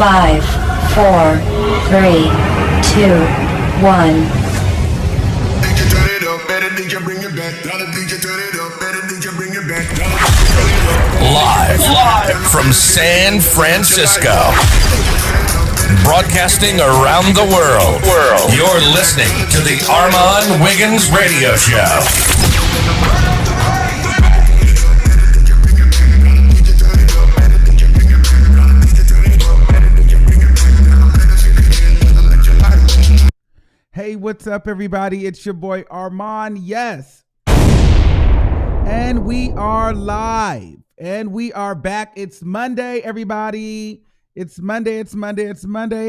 5, 4, 3, 2, 1. Live from San Francisco, broadcasting around the world. You're listening to the Armon Wiggins Radio Show. Hey, what's up, everybody? It's your boy Armon. Yes. And we are live. And we are back. It's Monday, everybody. It's Monday.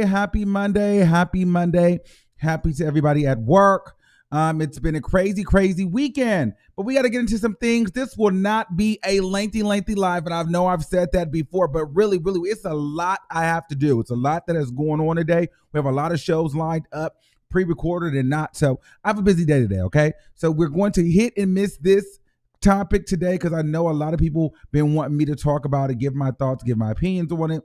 Happy Monday. Happy to everybody at work. It's been a crazy weekend. But we got to get into some things. This will not be a lengthy live. And I know I've said that before. But really, it's a lot I have to do. It's a lot that is going on today. We have a lot of shows lined up, pre-recorded and not. So I have a busy day today, okay? So we're going to hit and miss this topic today because I know a lot of people been wanting me to talk about it, give my thoughts, give my opinions on it.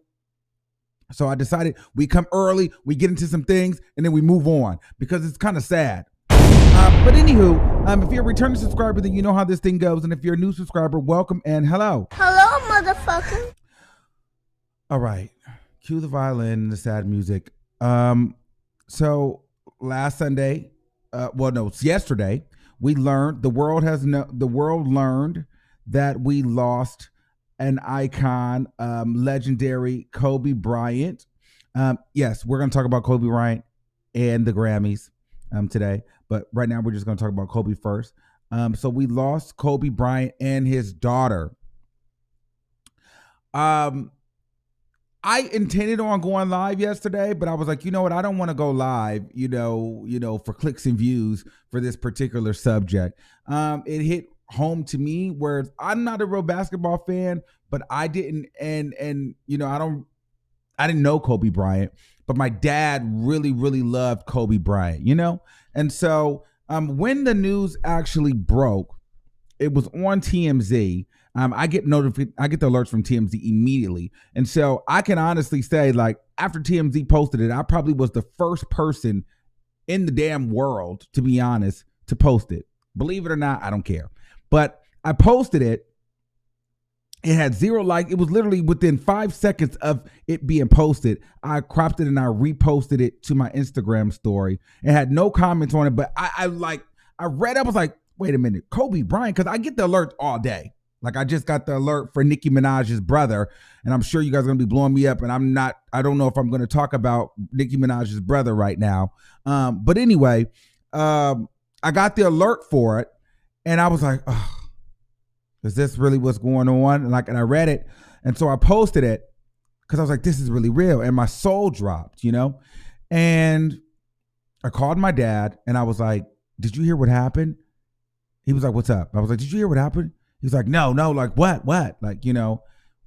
So I decided we come early, we get into some things, and then we move on because it's kind of sad. But anywho, if you're a returning subscriber, then you know how this thing goes. And if you're a new subscriber, welcome and hello. Hello, motherfucker. All right. Cue the violin and the sad music. So last Sunday, it's yesterday, we learned the world learned that we lost an icon, legendary Kobe Bryant. Yes, we're going to talk about Kobe Bryant and the Grammys today, but right now we're just going to talk about Kobe first. So we lost Kobe Bryant and his daughter. I intended on going live yesterday, but I was like, you know what? I don't want to go live, for clicks and views for this particular subject. It hit home to me where I'm not a real basketball fan, but I didn't, I didn't know Kobe Bryant, but my dad really loved Kobe Bryant, And so when the news actually broke, it was on TMZ. I get the alerts from TMZ immediately. And so I can honestly say, like, after TMZ posted it, I probably was the first person in the damn world, to be honest, to post it. Believe it or not, I don't care. But I posted it. It had 0 likes. It was literally within 5 seconds of it being posted. I cropped it and I reposted it to my Instagram story. It had no comments on it, but I read, I was like, wait a minute, Kobe Bryant, because I get the alert all day. Like, I just got the alert for Nicki Minaj's brother, and I'm sure you guys are going to be blowing me up, and I don't know if I'm going to talk about Nicki Minaj's brother right now. But anyway, I got the alert for it, and I was like, oh, is this really what's going on? And I read it, and so I posted it because I was like, this is really real, and my soul dropped, And I called my dad, and I was like, did you hear what happened? He was like, what's up? I was like, did you hear what happened? He's like, no, like what? Like,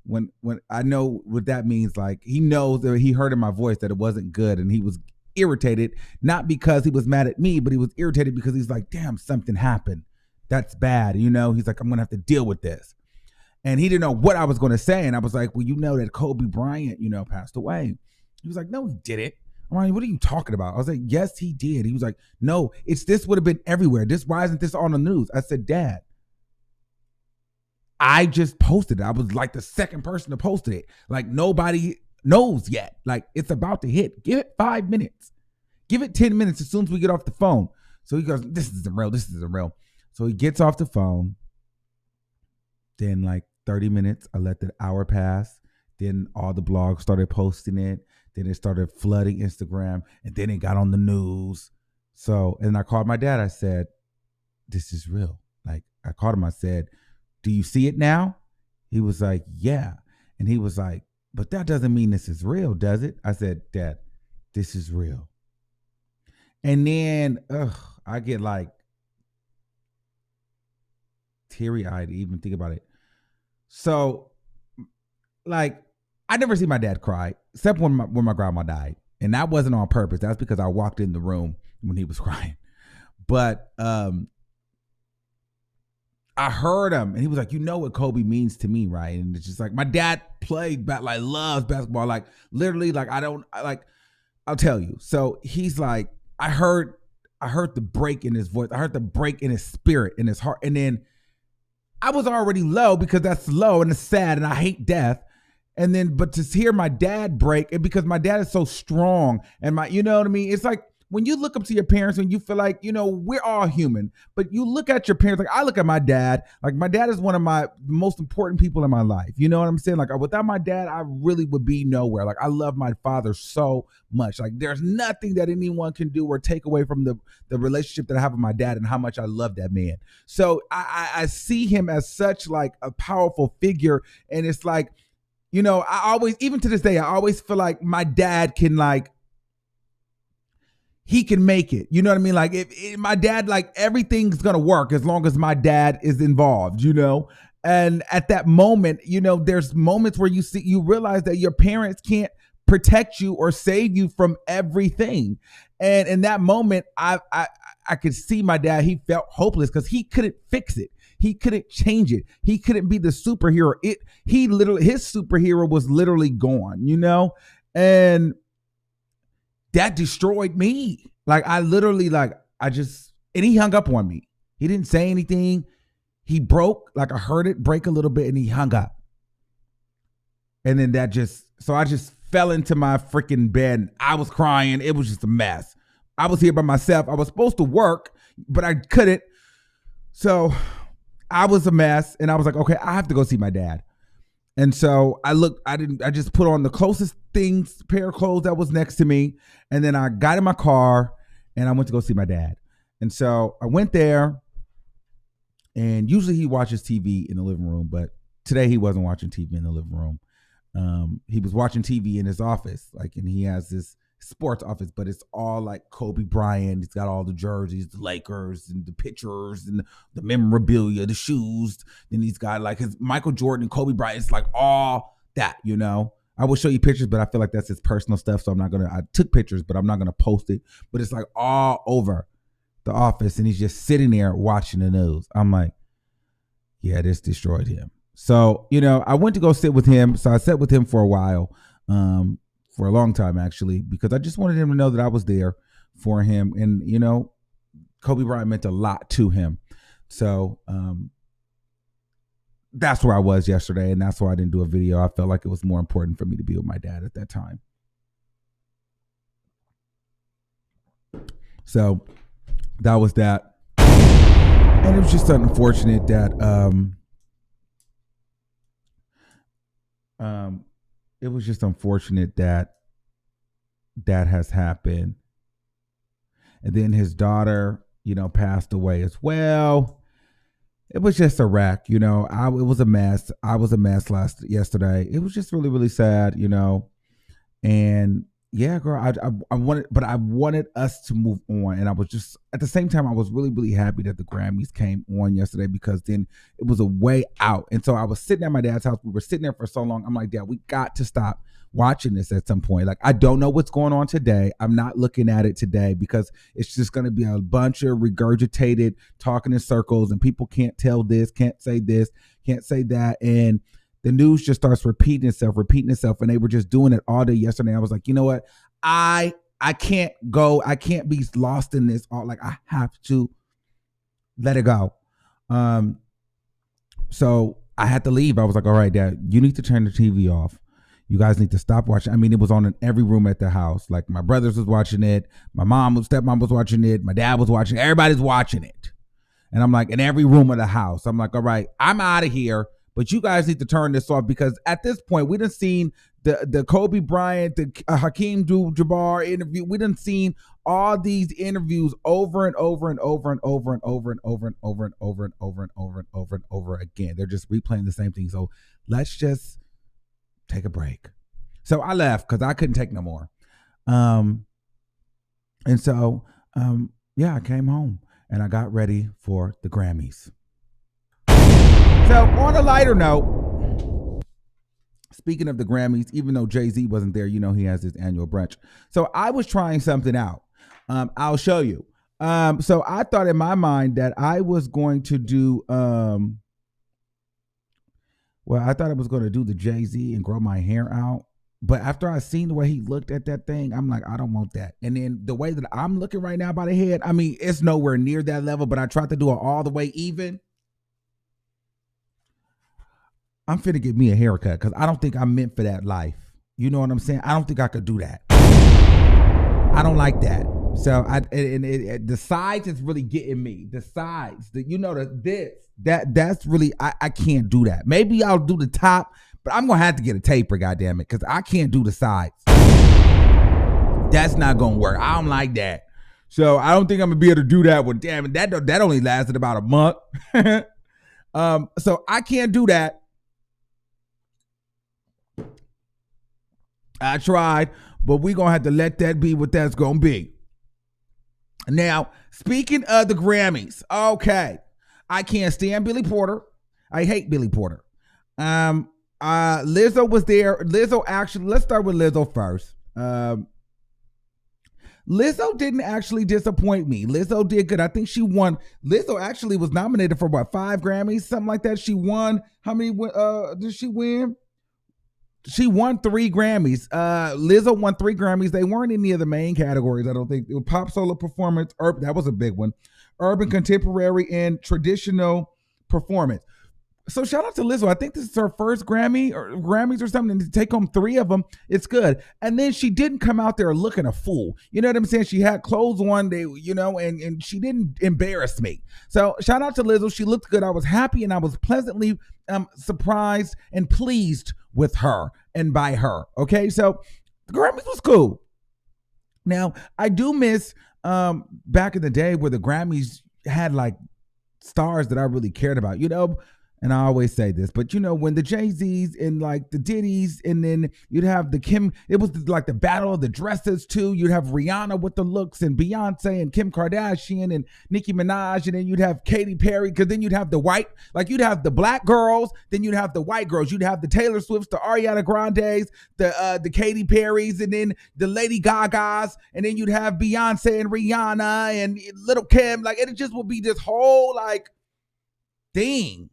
when I know what that means, like, he knows that he heard in my voice that it wasn't good, and he was irritated, not because he was mad at me, but he was irritated because he's like, damn, something happened. That's bad. He's like, I'm going to have to deal with this. And he didn't know what I was going to say. And I was like, well, you know that Kobe Bryant, passed away. He was like, no, he didn't. I'm like, what are you talking about? I was like, yes, he did. He was like, no, this would have been everywhere. Why isn't this on the news? I said, Dad, I just posted it. I was like the second person to post it. Like, nobody knows yet. Like, it's about to hit. Give it 5 minutes. Give it 10 minutes as soon as we get off the phone. So he goes, this isn't real. So he gets off the phone. Then like 30 minutes, I let the hour pass. Then all the blogs started posting it. Then it started flooding Instagram. And then it got on the news. So, and I called my dad. I said, this is real. Like, I called him. I said, do you see it now? He was like, yeah. And he was like, but that doesn't mean this is real, does it? I said, Dad, this is real. And then I get like teary-eyed to even think about it. So, like, I never see my dad cry, except when my grandma died. And that wasn't on purpose. That's because I walked in the room when he was crying. But I heard him, and he was like, you know what Kobe means to me, right? And it's just like, my dad played loves basketball, like literally, like I'll tell you. So he's like, I heard the break in his voice, I heard the break in his spirit, in his heart, and then I was already low because that's low and it's sad, and I hate death. And then, but to hear my dad break, and because my dad is so strong, and you know what I mean? It's like, when you look up to your parents and you feel like, we're all human, but you look at your parents, like I look at my dad, like my dad is one of my most important people in my life. You know what I'm saying? Like without my dad, I really would be nowhere. Like I love my father so much. Like there's nothing that anyone can do or take away from the relationship that I have with my dad and how much I love that man. So I see him as such like a powerful figure. And it's like, I always, even to this day, I always feel like my dad can he can make it. You know what I mean? Like if my dad, like everything's going to work as long as my dad is involved, And at that moment, there's moments where you realize that your parents can't protect you or save you from everything. And in that moment, I could see my dad, he felt hopeless because he couldn't fix it. He couldn't change it. He couldn't be the superhero. His superhero was literally gone, And that destroyed me. Like I literally, and he hung up on me. He didn't say anything. He broke, like I heard it break a little bit and he hung up. And then so I just fell into my freaking bed. I was crying. It was just a mess. I was here by myself. I was supposed to work, but I couldn't. So I was a mess. And I was like, okay, I have to go see my dad. And so I just put on the closest pair of clothes that was next to me. And then I got in my car and I went to go see my dad. And so I went there, and usually he watches TV in the living room, but today he wasn't watching TV in the living room. He was watching TV in his office, and he has this sports office, but it's all like Kobe Bryant. He's got all the jerseys, the Lakers, and the pictures, and the memorabilia, the shoes. Then he's got like his Michael Jordan and Kobe Bryant. It's like all that, I will show you pictures, but I feel like that's his personal stuff. So I took pictures, but I'm not going to post it. But it's like all over the office, and he's just sitting there watching the news. I'm like, yeah, this destroyed him. So, I went to go sit with him. So I sat with him for a while. For a long time, actually, because I just wanted him to know that I was there for him. And, Kobe Bryant meant a lot to him. So that's where I was yesterday. And that's why I didn't do a video. I felt like it was more important for me to be with my dad at that time. So that was that. And it was just unfortunate that it was just unfortunate that has happened. And then his daughter, passed away as well. It was just a wreck, it was a mess. I was a mess yesterday. It was just really, really sad, And yeah, girl, I wanted us to move on. And I was just, at the same time, I was really, really happy that the Grammys came on yesterday, because then it was a way out. And so I was sitting at my dad's house. We were sitting there for so long. I'm like, Dad, we got to stop watching this at some point. Like, I don't know what's going on today. I'm not looking at it today, because it's just going to be a bunch of regurgitated talking in circles, and people can't tell this, can't say that. And the news just starts repeating itself. And they were just doing it all day yesterday. I was like, you know what? I can't go. I can't be lost in this. Like, I have to let it go. So I had to leave. I was like, all right, Dad, you need to turn the TV off. You guys need to stop watching. I mean, it was on in every room at the house. Like, my brothers was watching it. My stepmom was watching it. My dad was watching it. Everybody's watching it. And I'm like, in every room of the house, I'm like, all right, I'm out of here. But you guys need to turn this off, because at this point, we done seen the Kobe Bryant, the Hakeem Jabbar interview. We done seen all these interviews over and over and over and over and over and over and over and over and over and over and over and over again. They're just replaying the same thing. So let's just take a break. So I left because I couldn't take no more. And so, I came home and I got ready for the Grammys. So on a lighter note, speaking of the Grammys, even though Jay-Z wasn't there, he has his annual brunch. So I was trying something out. I'll show you. So I thought in my mind that I was going to do well, I thought I was going to do the Jay-Z and grow my hair out. But after I seen the way he looked at that thing, I'm like, I don't want that. And then the way that I'm looking right now by the head, I mean, it's nowhere near that level, but I tried to do it all the way even. I'm finna get me a haircut because I don't think I'm meant for that life. You know what I'm saying? I don't think I could do that. I don't like that. So the sides is really getting me. The sides, that's really I can't do that. Maybe I'll do the top, but I'm gonna have to get a taper, goddamn it, because I can't do the sides. That's not gonna work. I don't like that. So I don't think I'm gonna be able to do that one. Damn it, that only lasted about a month. So I can't do that. I tried, but we're gonna have to let that be what that's gonna be. Now, speaking of the Grammys, okay, I can't stand Billy Porter. I hate Billy Porter. Lizzo was there. Lizzo actually, let's start with Lizzo first. Lizzo didn't actually disappoint me. Lizzo did good. I think she won. Lizzo actually was nominated for what, 5 Grammys, something like that. She won. How many did she win? She won 3 Grammys. Lizzo won 3 Grammys. They weren't in any of the main categories, I don't think. It was pop solo performance. That was a big one. Urban contemporary and traditional performance. So shout out to Lizzo. I think this is her first Grammy or Grammys or something. And to take home 3 of them, it's good. And then she didn't come out there looking a fool. You know what I'm saying? She had clothes on, and she didn't embarrass me. So shout out to Lizzo. She looked good. I was happy and I was pleasantly surprised and pleased with her and by her. Okay, so the Grammys was cool. Now I do miss back in the day where the Grammys had like stars that I really cared about. And I always say this, but when the Jay-Z's and like the Diddy's, and then you'd have the Kim, it was like the battle of the dresses too. You'd have Rihanna with the looks and Beyonce and Kim Kardashian and Nicki Minaj, and then you'd have Katy Perry, because then you'd have you'd have the black girls, then you'd have the white girls. You'd have the Taylor Swifts, the Ariana Grandes, the Katy Perrys, and then the Lady Gagas, and then you'd have Beyonce and Rihanna and Little Kim. Like, it just would be this whole like thing.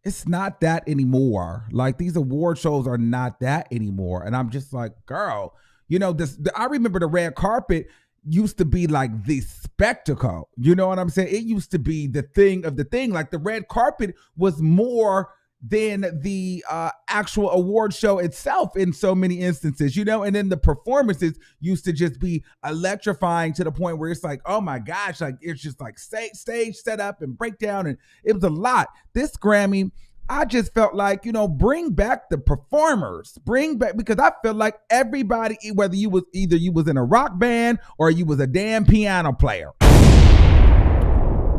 It's not that anymore. Like, these award shows are not that anymore. And I'm just like, girl, I remember the red carpet used to be like the spectacle. You know what I'm saying? It used to be the thing of the thing. Like, the red carpet was more than the actual award show itself in so many instances, and then the performances used to just be electrifying to the point where it's like, oh my gosh, like it's just like stage set up and breakdown, and it was a lot. This Grammy, I just felt like, bring back the performers, because I felt like everybody, whether you was in a rock band or you was a damn piano player.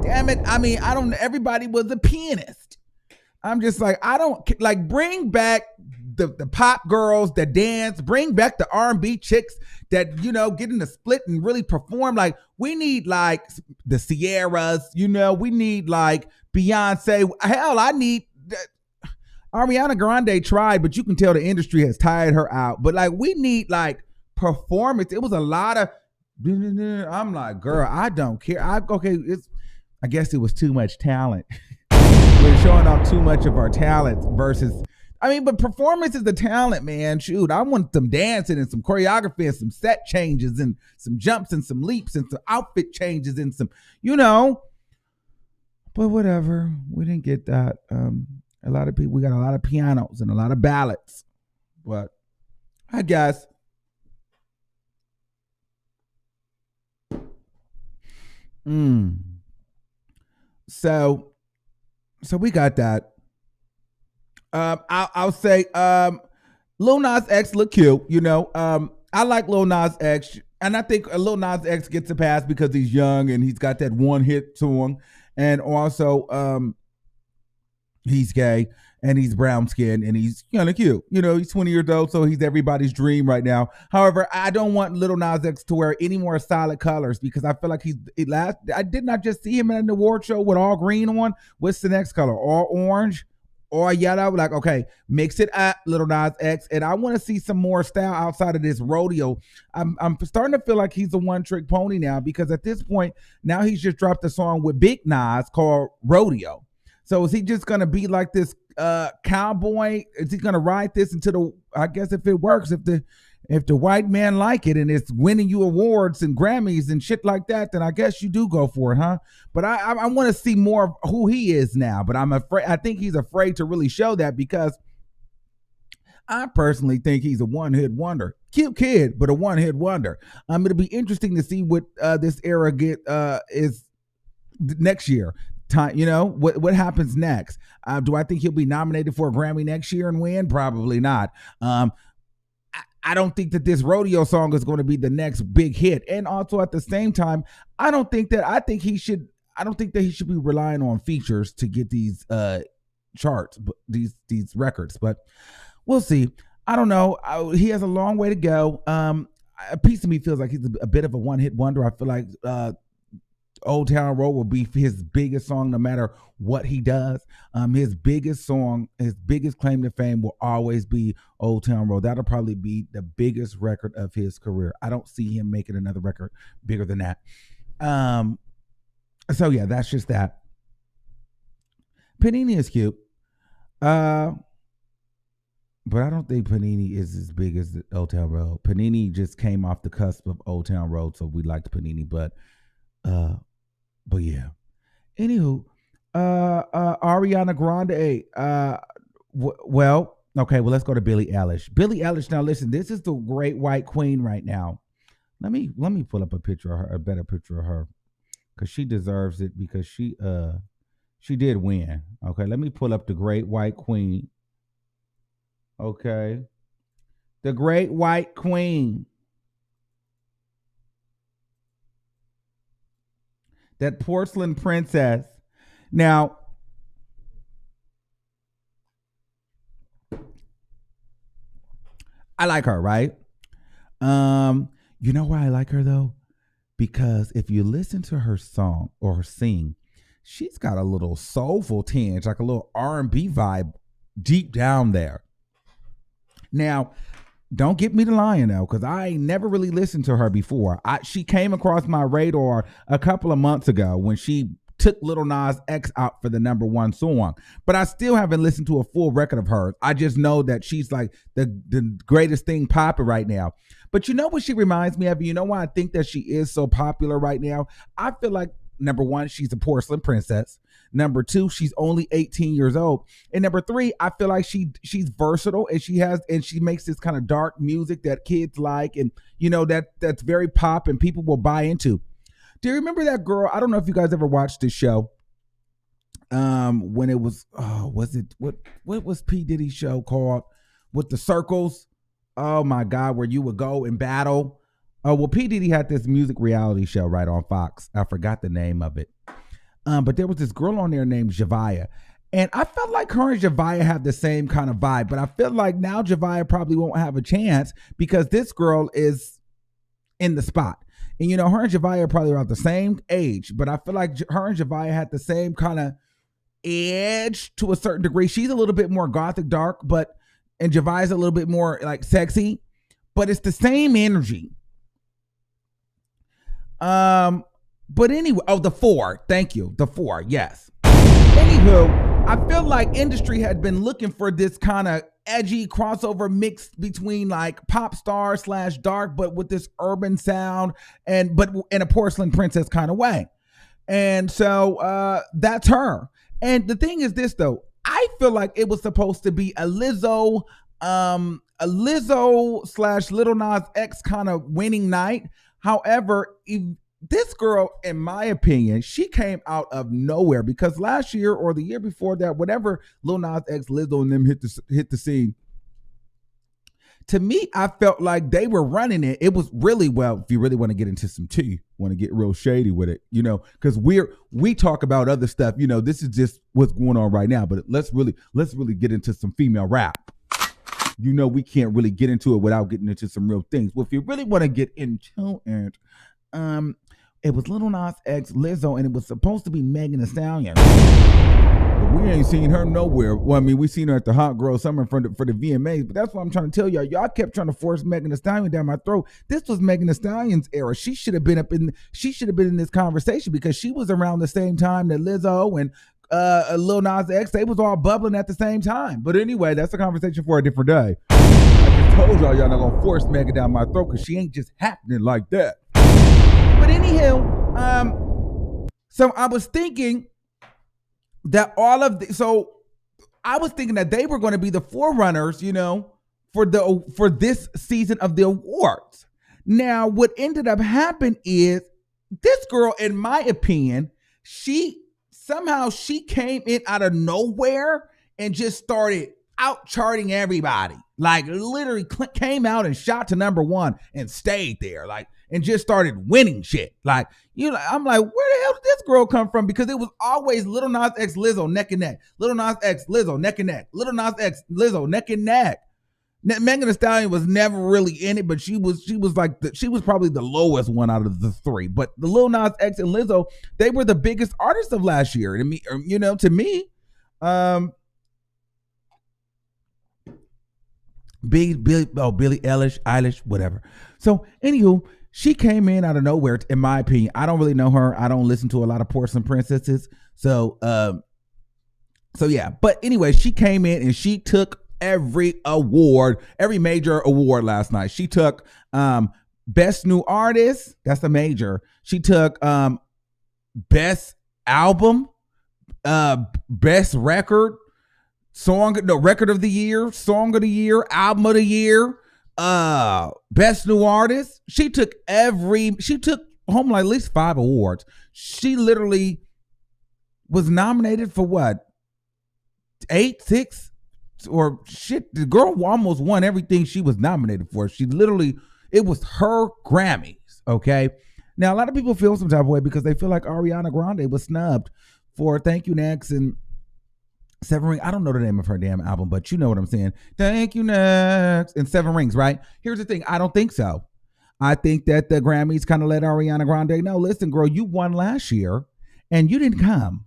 Damn it. I mean, everybody was a pianist. I'm just like, I don't like, bring back the pop girls that dance, bring back the R&B chicks that, get in the split and really perform. Like, we need like the Sierras, we need like Beyonce. Hell, I need Ariana Grande tried, but you can tell the industry has tired her out. But like, we need like performance. It was a lot of, I'm like, girl, I don't care. I guess it was too much talent. We're showing off too much of our talent versus, but performance is the talent, man. Shoot, I want them dancing and some choreography and some set changes and some jumps and some leaps and some outfit changes and some, but whatever. We didn't get that. A lot of people, we got a lot of pianos and a lot of ballads, but I guess. So we got that. I'll say Lil Nas X look cute. I like Lil Nas X, and I think Lil Nas X gets a pass because he's young and he's got that one hit song, and also he's gay and he's brown skinned and he's kind of cute. He's 20 years old, so he's everybody's dream right now. However, I don't want Lil Nas X to wear any more solid colors because I feel like I did not just see him in an award show with all green on. What's the next color? All orange? or yellow. Like, okay, mix it up, Little Nas X. And I want to see some more style outside of this rodeo. I'm starting to feel like he's a one-trick pony now, because at this point, now he's just dropped a song with Big Nas called Rodeo. So is he just gonna be like this cowboy? Is he gonna ride this until I guess if it works, if the white man like it and it's winning you awards and Grammys and shit like that, then I guess you do go for it, huh? But I want to see more of who he is now. But I'm afraid. I think he's afraid to really show that, because I personally think he's a one-hit wonder. Cute kid, but a one-hit wonder. It'll be interesting to see what this era is next year. Time, what happens next? Do I think he'll be nominated for a Grammy next year and win? Probably not. I don't think that this rodeo song is going to be the next big hit. And also at the same time, I don't think that he should be relying on features to get these charts, these records. But we'll see. I don't know. He has a long way to go. A piece of me feels like he's a bit of a one-hit wonder. I feel like Old Town Road will be his biggest song no matter what he does. His biggest song, his biggest claim to fame will always be Old Town Road. That'll probably be the biggest record of his career. I don't see him making another record bigger than that. So yeah, that's just that. Panini is cute. But I don't think Panini is as big as Old Town Road. Panini just came off the cusp of Old Town Road, so we liked Panini, but yeah. Anywho, Ariana Grande. Let's go to Billie Eilish. Billie Eilish. Now listen, this is the great white queen right now. Let me pull up a picture of her, a better picture of her, because she deserves it, because she did win. Okay, let me pull up the great white queen. Okay, the great white queen. That porcelain princess. Now, I like her, right? You know why I like her though? Because if you listen to her song or her sing, she's got a little soulful tinge, like a little R&B vibe deep down there. Now, don't get me to lying though, because I never really listened to her before. She came across my radar a couple of months ago when she took Lil Nas X out for the #1 song, but I still haven't listened to a full record of hers. I just know that she's like the greatest thing popping right now. But you know what she reminds me of? You know why I think that she is so popular right now? I feel like, #1, she's a porcelain princess. #2, she's only 18 years old. And #3, I feel like she's versatile, and she makes this kind of dark music that kids like, and that's very pop and people will buy into. Do you remember that girl? I don't know if you guys ever watched this show. When it was what was P. Diddy's show called, with the circles? Oh my God, where you would go and battle. Oh, well, P. Diddy had this music reality show right on Fox. I forgot the name of it. But there was this girl on there named Javia. And I felt like her and Javia have the same kind of vibe. But I feel like now Javia probably won't have a chance, because this girl is in the spot. And, her and Javia are probably about the same age. But I feel like her and Javia had the same kind of edge to a certain degree. She's a little bit more gothic dark, and Javia's a little bit more like sexy. But it's the same energy. But anyway, the 4. Thank you. The 4. Yes. Anywho, I feel like industry had been looking for this kind of edgy crossover mix between like pop star / dark, but with this urban sound, but in a porcelain princess kind of way. And so that's her. And the thing is this though, I feel like it was supposed to be a Lizzo / Lil Nas X kind of winning night. However, this girl, in my opinion, she came out of nowhere, because last year or the year before that, whenever Lil Nas X, Lizzo, and them hit the scene, to me, I felt like they were running it. It was really, well, if you really want to get into some tea, want to get real shady with it, because we talk about other stuff. This is just what's going on right now. But let's really get into some female rap. We can't really get into it without getting into some real things. Well, if you really want to get into it, it was Lil Nas X, Lizzo, and it was supposed to be Megan Thee Stallion. We ain't seen her nowhere. Well, I mean, we seen her at the Hot Girl Summer for the VMAs, but that's what I'm trying to tell y'all. Y'all kept trying to force Megan Thee Stallion down my throat. This was Megan Thee Stallion's era. She should have been in this conversation because she was around the same time that Lizzo and Lil Nas X. They was all bubbling at the same time. But anyway, that's a conversation for a different day. I just told y'all not gonna force Megan down my throat because she ain't just happening like that. But anyhow, so I was thinking that I was thinking that they were going to be the forerunners, for this season of the awards. Now, what ended up happening is this girl, in my opinion, she came in out of nowhere and just started out charting everybody. Like literally came out and shot to number one and stayed there. Like, and just started winning shit. Like, I'm like, where the hell did this girl come from? Because it was always Lil Nas X, Lizzo, neck and neck. Lil Nas X, Lizzo, neck and neck. Lil Nas X, Lizzo, neck and neck. Megan Thee Stallion was never really in it, but she was probably the lowest one out of the three. But the Lil Nas X and Lizzo, they were the biggest artists of last year. To me, Billie Eilish, whatever. So, anywho, she came in out of nowhere, in my opinion. I don't really know her. I don't listen to a lot of Porcelain Princesses. So yeah. But anyway, she came in and she took every major award last night. She took Best New Artist. That's a major. She took Best Album, Best Record, Record of the Year, Song of the Year, Album of the Year, Best New Artist. She took home like at least 5 awards. She literally was nominated for what? 8, 6, or shit. The girl almost won everything she was nominated for. It was her Grammys. Okay. Now, a lot of people feel some type of way because they feel like Ariana Grande was snubbed for Thank You Next and Seven Rings. I don't know the name of her damn album, but you know what I'm saying. Thank You Next and Seven Rings, right? Here's the thing. I don't think so. I think that the Grammys kind of let Ariana Grande know, listen, girl, you won last year and you didn't come.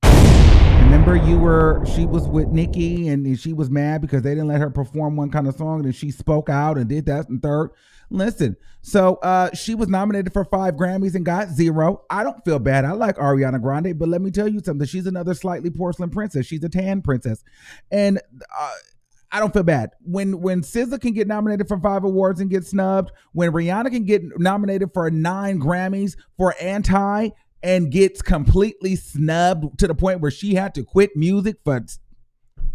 Remember, she was with Nicki and she was mad because they didn't let her perform one kind of song and she spoke out and did that and third. Listen, so she was nominated for 5 Grammys and got 0. I don't feel bad. I like Ariana Grande, but let me tell you something. She's another slightly porcelain princess. She's a tan princess. And I don't feel bad. When SZA can get nominated for 5 awards and get snubbed, when Rihanna can get nominated for 9 Grammys for Anti and gets completely snubbed to the point where she had to quit music for at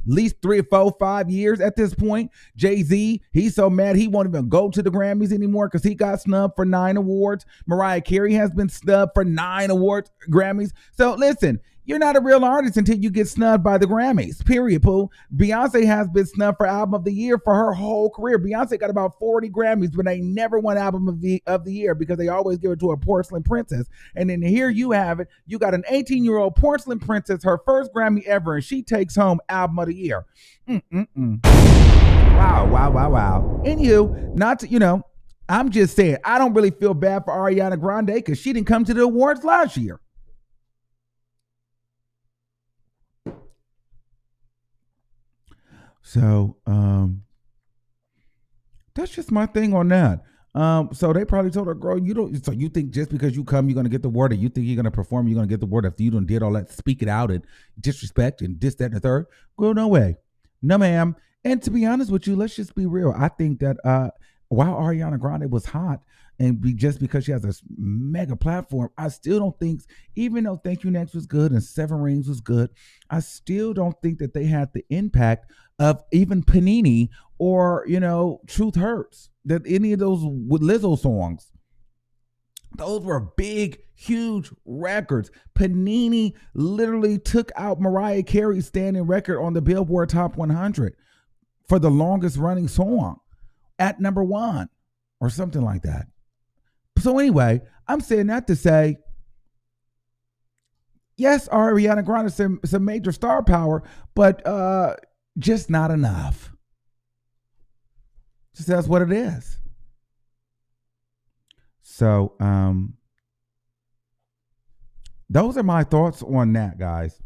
least 3 or 4, 5 years at this point. Jay-Z, he's so mad he won't even go to the Grammys anymore because he got snubbed for 9 awards. Mariah Carey has been snubbed for 9 awards, Grammys. So listen, you're not a real artist until you get snubbed by the Grammys, period, Pooh. Beyonce has been snubbed for Album of the Year for her whole career. Beyonce got about 40 Grammys, but they never won Album of the Year because they always give it to a porcelain princess. And then here you have it. You got an 18-year-old porcelain princess, her first Grammy ever, and she takes home Album of the Year. Wow. Anywho, I'm just saying, I don't really feel bad for Ariana Grande because she didn't come to the awards last year. So that's just my thing on that. So they probably told her, girl, you think just because you come, you're gonna get the word, or you think you're gonna perform, you're gonna get the word if you did all that, speak it out and disrespect and this, that, and the third. Girl, no way. No, ma'am. And to be honest with you, let's just be real. I think that while Ariana Grande was hot, and just because she has a mega platform, I still don't think, even though Thank You Next was good and Seven Rings was good, I still don't think that they had the impact of even Panini or, Truth Hurts, that any of those with Lizzo songs. Those were big, huge records. Panini literally took out Mariah Carey's standing record on the Billboard Top 100 for the longest running song at number 1 or something like that. So anyway, I'm saying that to say, yes, Ariana Grande is some major star power, but just not enough. Just that's what it is. So those are my thoughts on that, guys.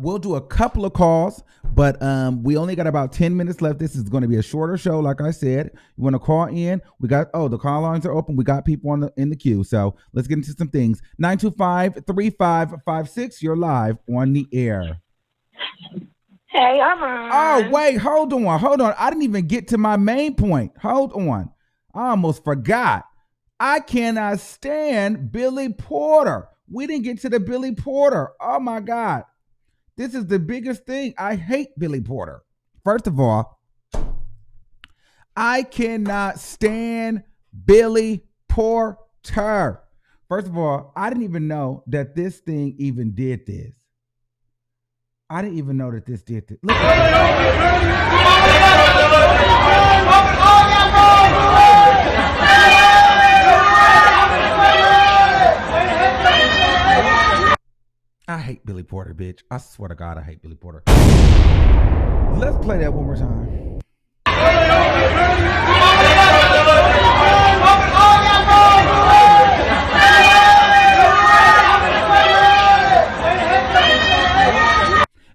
We'll do a couple of calls, but we only got about 10 minutes left. This is going to be a shorter show, like I said. You want to call in? We got the call lines are open. We got people in the queue. So let's get into some things. 925-3556. You're live on the air. Hey, Armon. Oh, wait, hold on. I didn't even get to my main point. Hold on. I almost forgot. I cannot stand Billy Porter. We didn't get to the Billy Porter. Oh, my God. This is the biggest thing. I hate Billy Porter. First of all, I cannot stand Billy Porter. First of all, I didn't even know that this thing even did this. I didn't even know that this did this. Look I hate Billy Porter, bitch. I swear to God, I hate Billy Porter. Let's play that one more time.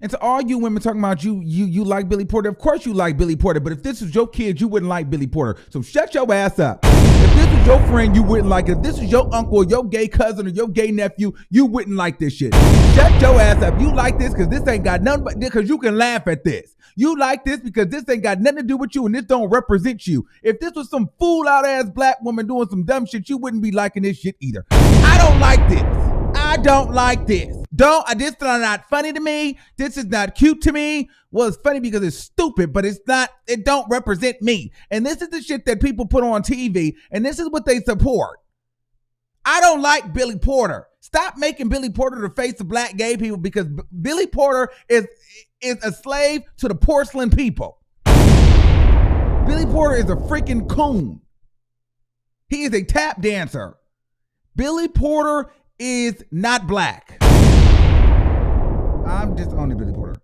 And to all you women talking about you like Billy Porter, of course you like Billy Porter, but if this was your kid, you wouldn't like Billy Porter. So shut your ass up. If this was your friend, you wouldn't like it. If this was your uncle or your gay cousin or your gay nephew, you wouldn't like this shit. Shut your ass up. You like this because this ain't got nothing but because you can laugh at this. You like this because this ain't got nothing to do with you and this don't represent you. If this was some fool out ass black woman doing some dumb shit, you wouldn't be liking this shit either. I don't like this. I don't like this. This is not funny to me. This is not cute to me. Well, it's funny because it's stupid, but it don't represent me. And this is the shit that people put on TV, and this is what they support. I don't like Billy Porter. Stop making Billy Porter the face of black gay people because Billy Porter is a slave to the porcelain people. Billy Porter is a freaking coon. He is a tap dancer. Billy Porter is not black. I'm just on Billy Porter.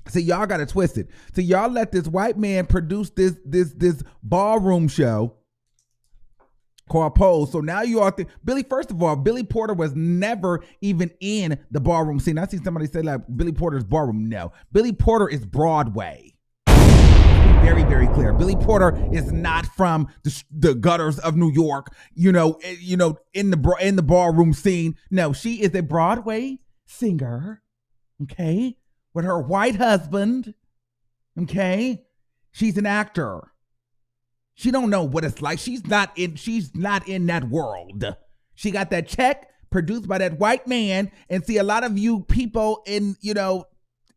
See, y'all got it twisted. So y'all let this white man produce this ballroom show called Pose. So now you all think first of all, Billy Porter was never even in the ballroom scene. I see somebody say like Billy Porter's ballroom. No, Billy Porter is Broadway. Very, very clear. Billy Porter is not from the gutters of New York, in the ballroom scene. No, she is a Broadway singer, okay, with her white husband, okay. She's an actor. She don't know what it's like. She's not in that world. She got that check produced by that white man, and see a lot of you people in,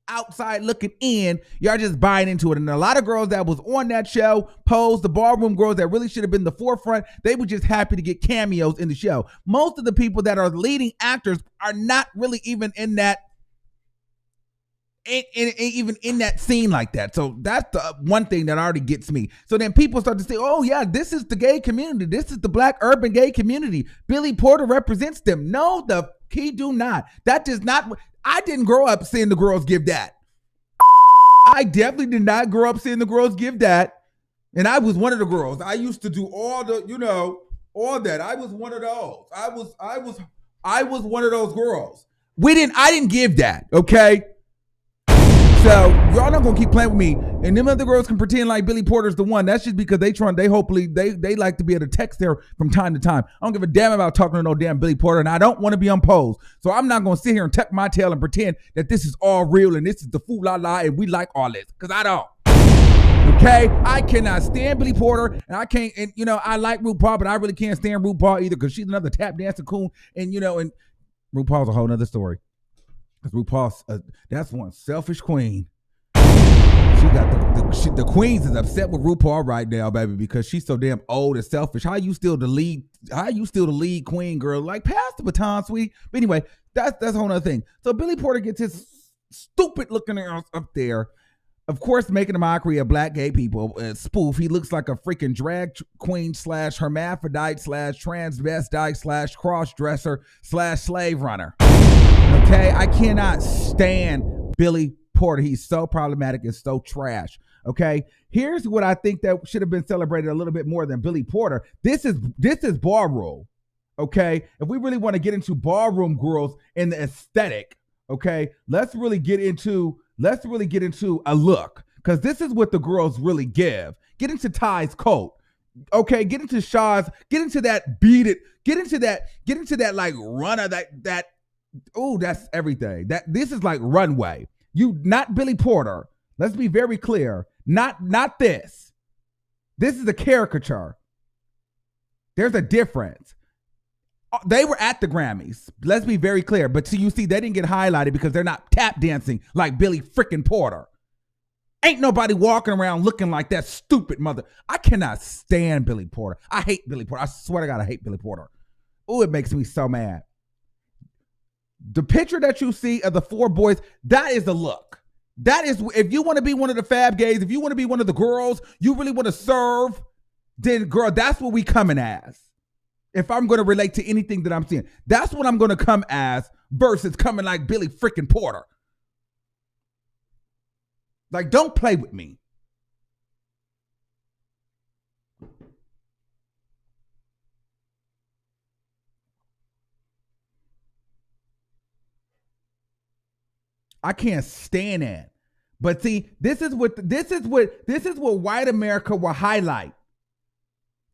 outside looking in, y'all just buying into it. And a lot of girls that was on that show, Pose, the ballroom girls that really should have been the forefront, they were just happy to get cameos in the show. Most of the people that are leading actors are not really even in that even in that scene like that. So that's the one thing that already gets me. So then people start to say, oh yeah, this is the gay community. This is the black urban gay community. Billy Porter represents them. No, he do not. That does not. I didn't grow up seeing the girls give that. I definitely did not grow up seeing the girls give that. And I was one of the girls. I used to do all all that. I was one of those. I was one of those girls. I didn't give that, okay? So y'all not gonna keep playing with me. And them other girls can pretend like Billy Porter's the one. That's just because they like to be able to text her from time to time. I don't give a damn about talking to no damn Billy Porter, and I don't want to be on Pose. So I'm not gonna sit here and tuck my tail and pretend that this is all real and this is the fool la la and we like all this. Cause I don't. Okay? I cannot stand Billy Porter, and I can't, and I like RuPaul, but I really can't stand RuPaul either because she's another tap dancer coon, and and RuPaul's a whole nother story. Because RuPaul's, that's one selfish queen. She got the queens is upset with RuPaul right now, baby, because she's so damn old and selfish. How you still the lead queen, girl? Like, pass the baton, sweet. But anyway, that's a whole nother thing. So Billy Porter gets his stupid looking ass up there, of course, making a mockery of black gay people. Spoof. He looks like a freaking drag queen / hermaphrodite / transvestite / cross-dresser / slave runner. Okay, I cannot stand Billy Porter. He's so problematic and so trash. Okay, here's what I think that should have been celebrated a little bit more than Billy Porter. This is ballroom. Okay, if we really want to get into ballroom girls and the aesthetic, okay, let's really get into a look, because this is what the girls really give. Get into Ty's coat. Okay, get into Shaw's, get into that beaded, get into that like runner, that oh, that's everything. That this is like runway. You not Billy Porter. Let's be very clear. Not this. This is a caricature. There's a difference. They were at the Grammys. Let's be very clear. But you see, they didn't get highlighted because they're not tap dancing like Billy freaking Porter. Ain't nobody walking around looking like that stupid mother. I cannot stand Billy Porter. I hate Billy Porter. I swear to God, I hate Billy Porter. Oh, it makes me so mad. The picture that you see of the four boys, that is the look. That is, if you want to be one of the fab gays, if you want to be one of the girls, you really want to serve, then girl, that's what we coming as. If I'm going to relate to anything that I'm seeing, that's what I'm going to come as versus coming like Billy freaking Porter. Like, don't play with me. I can't stand it. But see, this is what white America will highlight.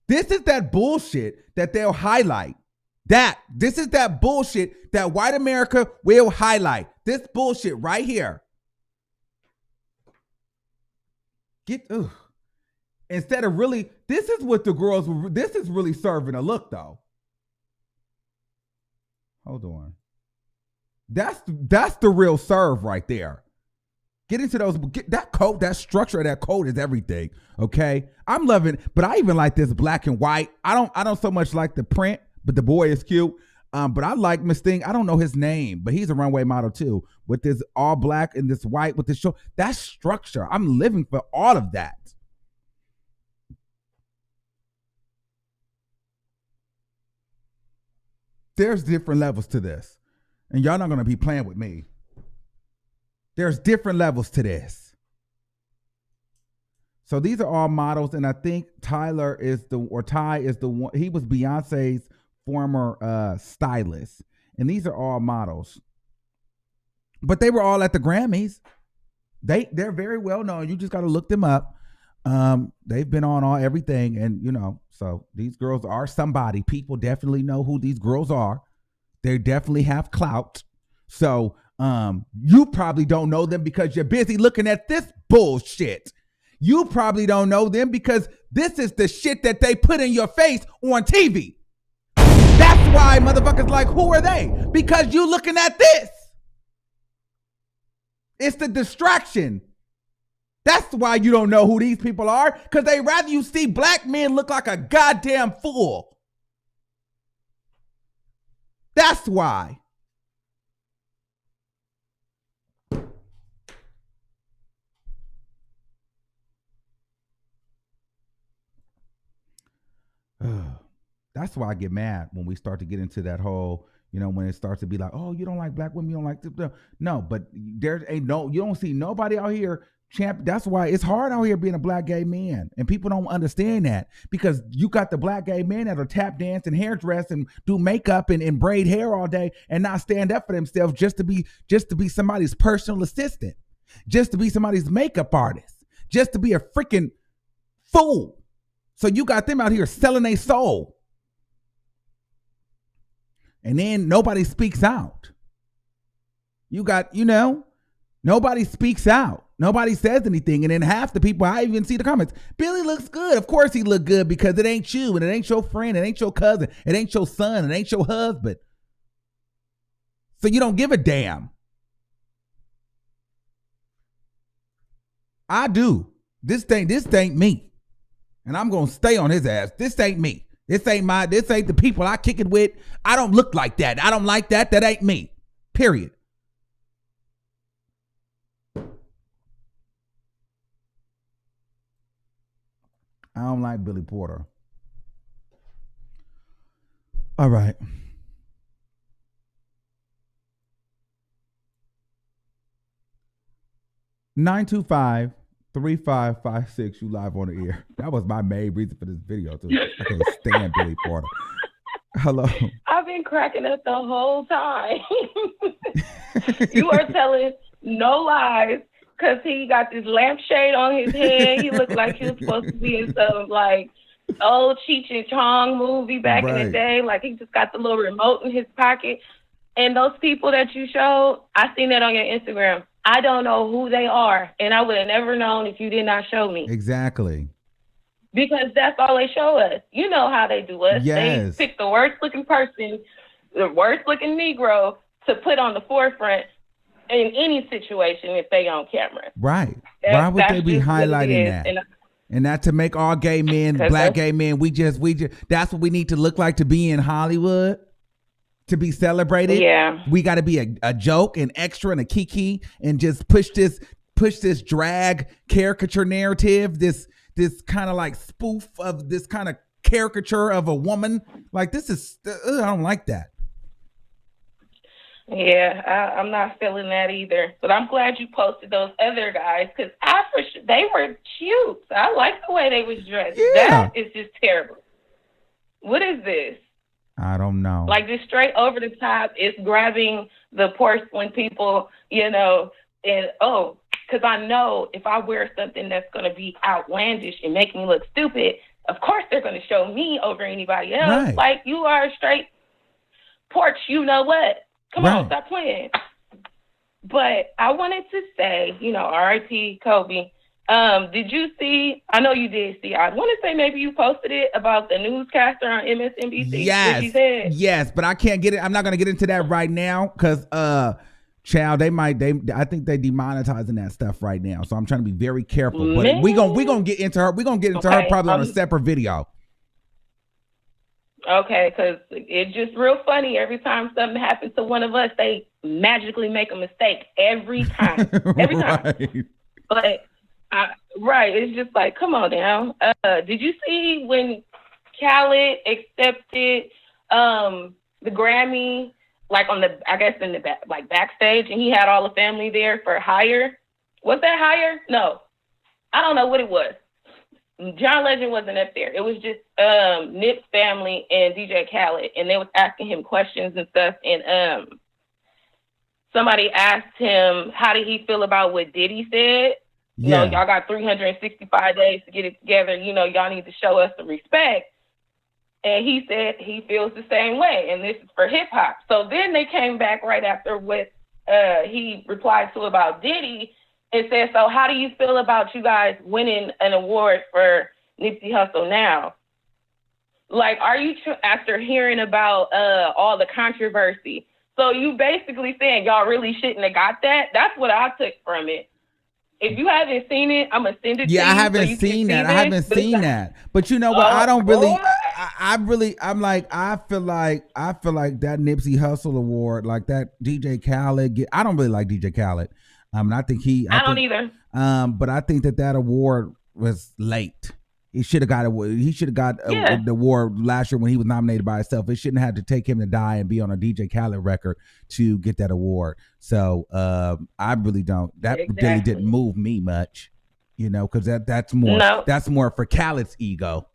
This is that bullshit that they'll highlight. This is that bullshit that white America will highlight. This bullshit right here. Instead of really, this is what the girls, this is really serving a look though. Hold on. That's the real serve right there. Get into those, that coat, that structure of that coat is everything. Okay. I'm loving, but I even like this black and white. I don't so much like the print, but the boy is cute. But I like Miss Thing. I don't know his name, but he's a runway model too, with this all black and this white with this show. That structure. I'm living for all of that. There's different levels to this. And y'all not going to be playing with me. There's different levels to this. So these are all models, and I think Ty is the one. He was Beyonce's former stylist, and these are all models. But they were all at the Grammys. They're very well known. You just got to look them up. They've been on everything, and so these girls are somebody. People definitely know who these girls are. They definitely have clout. So you probably don't know them because you're busy looking at this bullshit. You probably don't know them because this is the shit that they put in your face on TV. That's why motherfuckers like, who are they? Because you looking at this. It's the distraction. That's why you don't know who these people are, because they rather you see black men look like a goddamn fool. That's why. That's why I get mad when we start to get into that whole, when it starts to be like, oh, you don't like black women, you don't like this. No, but you don't see nobody out here That's why it's hard out here being a black gay man, and people don't understand that, because you got the black gay men that are tap dance and hairdress and do makeup and braid hair all day and not stand up for themselves just to be somebody's personal assistant, just to be somebody's makeup artist, just to be a freaking fool. So you got them out here selling their soul, and then nobody speaks out. You got, nobody speaks out. Nobody says anything. And then half the people, I even see the comments, Billy looks good. Of course he look good, because it ain't you, and it ain't your friend, it ain't your cousin, it ain't your son, it ain't your husband. So you don't give a damn. I do. This ain't me. And I'm going to stay on his ass. This ain't me. This ain't the people I kick it with. I don't look like that. I don't like that. That ain't me. Period. I don't like Billy Porter. All right. 925 3556, you live on the air. That was my main reason for this video too. I can't stand Billy Porter. Hello. I've been cracking up the whole time. You are telling no lies because he got this lampshade on his head. He looked like he was supposed to be in some like old Cheech and Chong movie back in the day. Like he just got the little remote in his pocket. And those people that you showed, I seen that on your Instagram. I don't know who they are, and I would have never known if you did not show me. Exactly. Because that's all they show us. You know how they do us. Yes. They pick the worst-looking person, the worst-looking Negro to put on the forefront in any situation if they on camera. Right. Why would they be highlighting that? And not to make all gay men, black gay men, we just, that's what we need to look like to be in Hollywood. To be celebrated, yeah, we got to be a joke, an extra, and a kiki, and just push this drag caricature narrative, this kind of like spoof of this kind of caricature of a woman. Like this is, I don't like that. Yeah, I'm not feeling that either. But I'm glad you posted those other guys because they were cute. I like the way they was dressed. Yeah. That is just terrible. What is this? I don't know. Like just straight over the top, it's grabbing the porcelain people, and because I know if I wear something that's going to be outlandish and make me look stupid, of course they're going to show me over anybody else. Right. Like you are a straight porch, you know what? Come on, stop playing. But I wanted to say, R.I.P. Kobe. Did you see? I know you did see. I want to say maybe you posted it about the newscaster on MSNBC. Yes, but I can't get it. I'm not going to get into that right now because, child, I think they demonetizing that stuff right now. So I'm trying to be very careful. But we gonna get into her. We gonna get into her probably on a separate video. Okay, because it's just real funny. Every time something happens to one of us, they magically make a mistake every time. Every time. Right. But. Right, it's just like, come on now. Did you see when Khaled accepted the Grammy, like in the back, like backstage, and he had all the family there for Higher? Was that Higher? No, I don't know what it was. John Legend wasn't up there. It was just Nip's family and DJ Khaled, and they was asking him questions and stuff. And somebody asked him, how did he feel about what Diddy said? Yeah. Y'all got 365 days to get it together. Y'all need to show us some respect. And he said he feels the same way, and this is for hip hop. So then they came back right after what he replied to about Diddy and said, so how do you feel about you guys winning an award for Nipsey Hussle now? Like, are you after hearing about all the controversy? So you basically saying y'all really shouldn't have got that? That's what I took from it. If you haven't seen it, I'm gonna send it to you. Yeah, I haven't seen that. I haven't seen that. But you know what? I don't really. I feel like that Nipsey Hussle award, like that DJ Khaled. I don't really like DJ Khaled. I think I don't either. But I think that award was late. He should have got the award last year when he was nominated by himself. It shouldn't have to take him to die and be on a DJ Khaled record to get that award. So I really don't. That really didn't move me much, because that's more for Khaled's ego.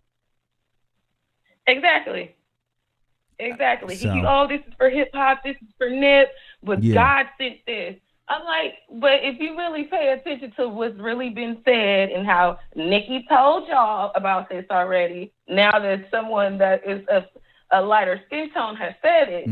Exactly. So, this is for hip hop. This is for Nip. But God sent this. I'm like, but if you really pay attention to what's really been said and how Nicki told y'all about this already, now that someone that is a lighter skin tone has said it,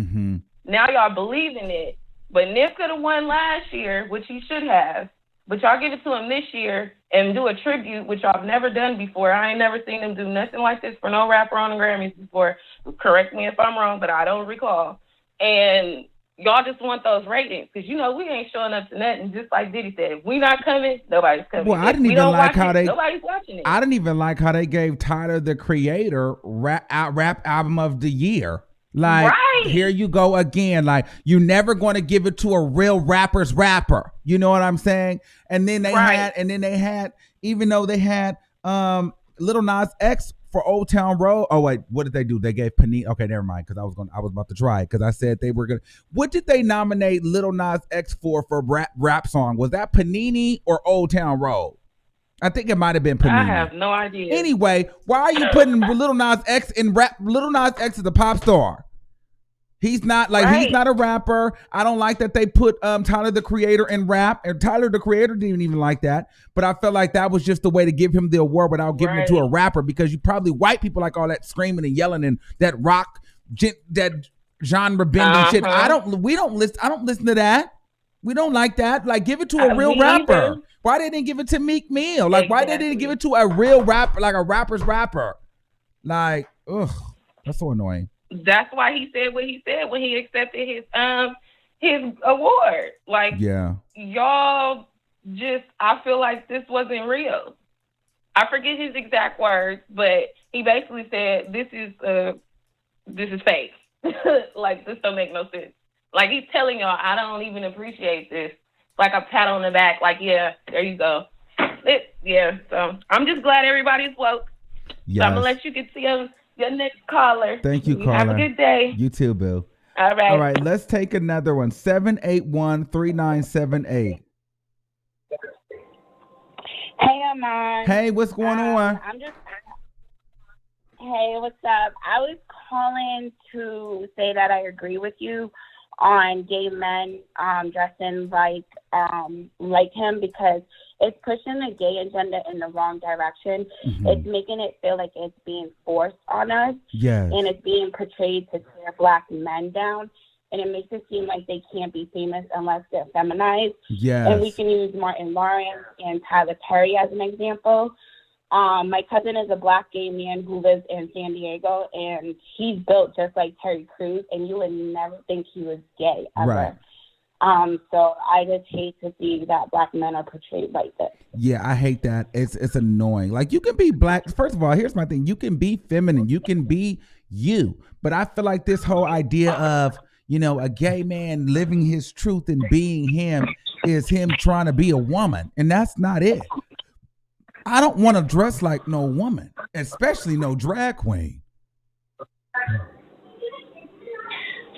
now y'all believe in it. But Nip could have won last year, which he should have. But y'all give it to him this year and do a tribute, which y'all have never done before. I ain't never seen him do nothing like this for no rapper on the Grammys before. Correct me if I'm wrong, but I don't recall. And y'all just want those ratings because we ain't showing up to nothing. Just like Diddy said, if we not coming, nobody's coming. Well, I didn't even like how nobody's watching it. I didn't even like how they gave Tyler the Creator rap album of the year. Like, Here you go again. Like, you're never going to give it to a real rapper's rapper. You know what I'm saying? And then they had, even though they had Lil Nas X for Old Town Road. Oh wait, what did they do? They gave Panini. Okay, never mind. Because I was about to try it because I said they were gonna. What did they nominate Lil Nas X for rap song? Was that Panini or Old Town Road? I think it might have been Panini. I have no idea. Anyway, why are you putting Lil Nas X in rap? Lil Nas X is a pop star. He's not he's not a rapper. I don't like that they put Tyler the Creator in rap. And Tyler the Creator didn't even like that. But I felt like that was just the way to give him the award without giving it to a rapper, because you probably white people like all that screaming and yelling and that rock, that genre bending shit. I don't listen to that. We don't like that. Like, give it to a real rapper. Either. Why they didn't give it to Meek Mill? Like, why they didn't give it to a real rapper, like a rapper's rapper? Like, ugh, that's so annoying. That's why he said what he said when he accepted his award. Like, y'all just, I feel like this wasn't real. I forget his exact words, but he basically said, this is fake. Like, this don't make no sense. Like, he's telling y'all, I don't even appreciate this. Like a pat on the back, like, yeah, there you go. So I'm just glad everybody's woke. Yes. So I'm going to let you get to your next caller. Thank you, caller. Have a good day. You too, Boo. All right. All right, let's take another one. 781-3978. Hey, Armon. Hey, what's going on? Hey, what's up? I was calling to say that I agree with you on gay men dressing like him, because it's pushing the gay agenda in the wrong direction. Mm-hmm. It's making it feel like it's being forced on us. Yes. And it's being portrayed to tear black men down. And it makes it seem like they can't be famous unless they're feminized. Yes. And we can use Martin Lawrence and Tyler Perry as an example. My cousin is a black gay man who lives in San Diego, and he's built just like Terry Crews, and you would never think he was gay ever. Right. So I just hate to see that black men are portrayed like this. Yeah, I hate that. It's annoying. Like, you can be black. First of all, here's my thing. You can be feminine. You can be you. But I feel like this whole idea of, a gay man living his truth and being him is him trying to be a woman. And that's not it. I don't want to dress like no woman, especially no drag queen.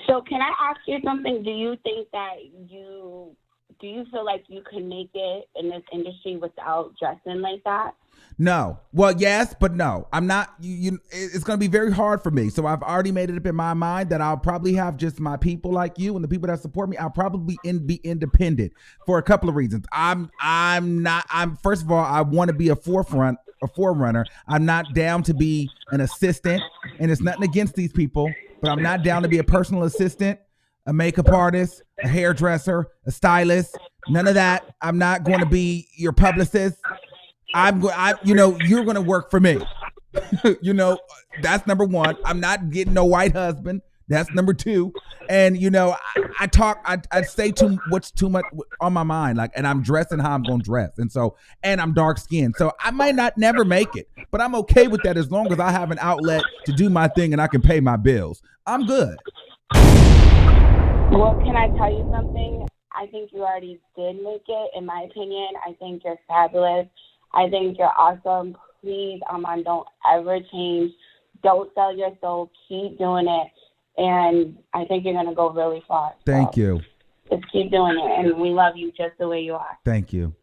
So can I ask you something? Do you think that do you feel like you can make it in this industry without dressing like that? No. Well, yes, but no. I'm not. It's going to be very hard for me. So I've already made it up in my mind that I'll probably have just my people like you and the people that support me. I'll probably be independent for a couple of reasons. I'm first of all, I want to be a forerunner. I'm not down to be an assistant, and it's nothing against these people, but I'm not down to be a personal assistant, a makeup artist, a hairdresser, a stylist. None of that. I'm not going to be your publicist. You're going to work for me. That's number one. I'm not getting no white husband. That's number two. And, I say what's too much on my mind. Like, and I'm dressing how I'm going to dress. And I'm dark skinned. So I might not never make it, but I'm okay with that as long as I have an outlet to do my thing and I can pay my bills. I'm good. Well, can I tell you something? I think you already did make it, in my opinion. I think you're fabulous. I think you're awesome. Please, Armon, don't ever change. Don't sell your soul. Keep doing it. And I think you're going to go really far. Thank you. Just keep doing it. And we love you just the way you are. Thank you.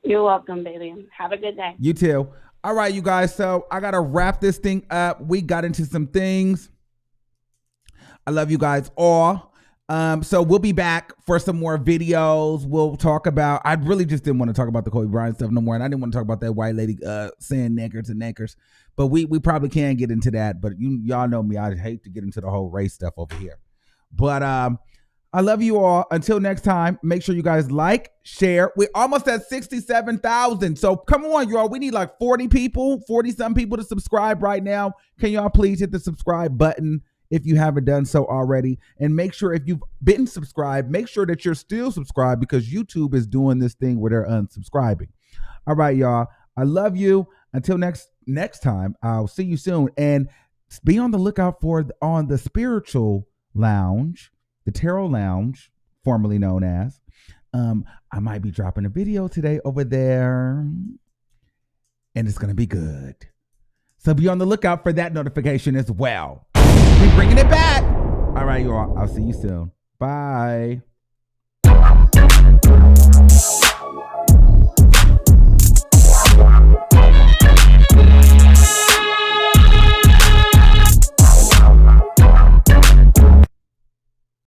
You're welcome, baby. Have a good day. You too. All right, you guys. So I got to wrap this thing up. We got into some things. I love you guys all. So we'll be back for some more videos. We'll talk about, I really just didn't want to talk about the Kobe Bryant stuff no more. And I didn't want to talk about that white lady saying neckers and neckers. But we probably can get into that. But y'all know me. I hate to get into the whole race stuff over here. But I love you all. Until next time, make sure you guys like, share. We're almost at 67,000. So come on, y'all. We need like 40-some people to subscribe right now. Can y'all please hit the subscribe button if you haven't done so already? And make sure if you've been subscribed, make sure that you're still subscribed, because YouTube is doing this thing where they're unsubscribing. All right, y'all. I love you. Until next time, I'll see you soon. And be on the lookout for on the Spiritual Lounge, the Tarot Lounge, formerly known as. I might be dropping a video today over there, and it's going to be good. So be on the lookout for that notification as well. We're bringing it back. All right, y'all. I'll see you soon. Bye.